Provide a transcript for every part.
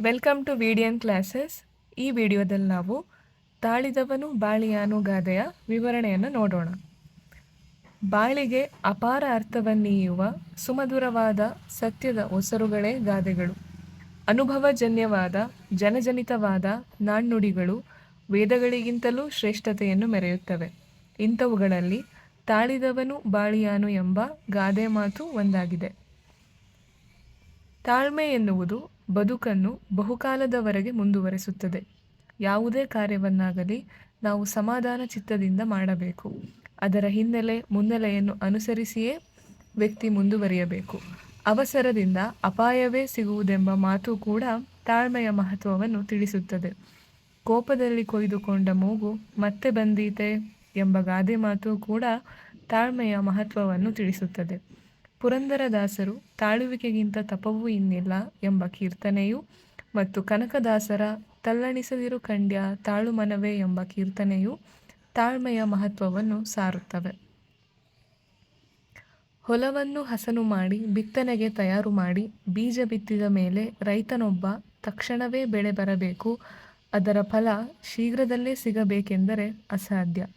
Welcome to ವಿಡಿಯನ್ classes. ಈ ವಿಡಿಯೋದಲ್ಲಿ ನಾವು ತಾಳಿದವನು ಬಾಳಿಯಾನು ಗಾದೆಯ ವಿವರಣೆಯನ್ನು ನೋಡೋಣ. ಬಾಳಿಗೆ ಅಪಾರ ಅರ್ಥವನ್ನೀಯುವ ಸುಮಧುರವಾದ ಸತ್ಯದ ಒಸರುಗಳೇ ಗಾದೆಗಳು. ಅನುಭವಜನ್ಯವಾದ ಜನಜನಿತವಾದ ನಾಣ್ಣುಡಿಗಳು ವೇದಗಳಿಗಿಂತಲೂ ಶ್ರೇಷ್ಠತೆಯನ್ನು ಮೆರೆಯುತ್ತವೆ. ಇಂಥವುಗಳಲ್ಲಿ ತಾಳಿದವನು ಬಾಳಿಯಾನು ಎಂಬ ಗಾದೆ ಮಾತು ಒಂದಾಗಿದೆ. ತಾಳ್ಮೆ ಎನ್ನುವುದು ಬದುಕನ್ನು ಬಹುಕಾಲದವರೆಗೆ ಮುಂದುವರೆಸುತ್ತದೆ. ಯಾವುದೇ ಕಾರ್ಯವನ್ನಾಗಲಿ ನಾವು ಸಮಾಧಾನ ಚಿತ್ತದಿಂದ ಮಾಡಬೇಕು. ಅದರ ಹಿನ್ನೆಲೆ ಮುನ್ನೆಲೆಯನ್ನು ಅನುಸರಿಸಿಯೇ ವ್ಯಕ್ತಿ ಮುಂದುವರಿಯಬೇಕು. ಅವಸರದಿಂದ ಅಪಾಯವೇ ಸಿಗುವುದೆಂಬ ಮಾತು ಕೂಡ ತಾಳ್ಮೆಯ ಮಹತ್ವವನ್ನು ತಿಳಿಸುತ್ತದೆ. ಕೋಪದಲ್ಲಿ ಕೊಯ್ದುಕೊಂಡ ಮೂಗು ಮತ್ತೆ ಬಂದೀತೆ ಎಂಬ ಗಾದೆ ಮಾತು ಕೂಡ ತಾಳ್ಮೆಯ ಮಹತ್ವವನ್ನು ತಿಳಿಸುತ್ತದೆ. ಪುರಂದರದಾಸರು ತಾಳುವಿಕೆಗಿಂತ ತಪವೂ ಇನ್ನಿಲ್ಲ ಎಂಬ ಕೀರ್ತನೆಯು ಮತ್ತು ಕನಕದಾಸರ ತಲ್ಲಣಿಸದಿರು ಕಂಡ್ಯ ತಾಳು ಮನವೇ ಎಂಬ ಕೀರ್ತನೆಯು ತಾಳ್ಮೆಯ ಮಹತ್ವವನ್ನು ಸಾರುತ್ತವೆ. ಹೊಲವನ್ನು ಹಸನು ಮಾಡಿ ಬಿತ್ತನೆಗೆ ತಯಾರು ಮಾಡಿ ಬೀಜ ಬಿತ್ತಿದ ಮೇಲೆ ರೈತನೊಬ್ಬ ತಕ್ಷಣವೇ ಬೆಳೆ ಬರಬೇಕು, ಅದರ ಫಲ ಶೀಘ್ರದಲ್ಲೇ ಸಿಗಬೇಕೆಂದರೆ ಅಸಾಧ್ಯ.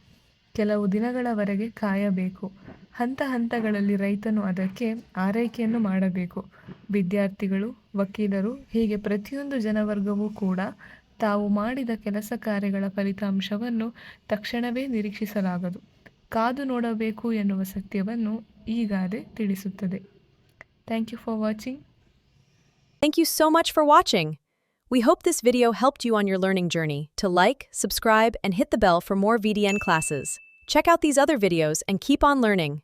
ಕೆಲವು ದಿನಗಳವರೆಗೆ ಕಾಯಬೇಕು. ಹಂತ ಹಂತಗಳಲ್ಲಿ ರೈತನು ಅದಕ್ಕೆ ಆರೈಕೆಯನ್ನು ಮಾಡಬೇಕು. ವಿದ್ಯಾರ್ಥಿಗಳು, ವಕೀಲರು, ಹೀಗೆ ಪ್ರತಿಯೊಂದು ಜನವರ್ಗವೂ ಕೂಡ ತಾವು ಮಾಡಿದ ಕೆಲಸ ಕಾರ್ಯಗಳ ಫಲಿತಾಂಶವನ್ನು ತಕ್ಷಣವೇ ನಿರೀಕ್ಷಿಸಲಾಗದು. ಕಾದು ನೋಡಬೇಕು ಎನ್ನುವ ಸತ್ಯವನ್ನು ಈ ಗಾದೆ ತಿಳಿಸುತ್ತದೆ. Thank you for watching. Thank you so much for watching. We hope this video helped you on your learning journey. To like, subscribe, and hit the bell for more VDN classes. Check out these other videos and keep on learning.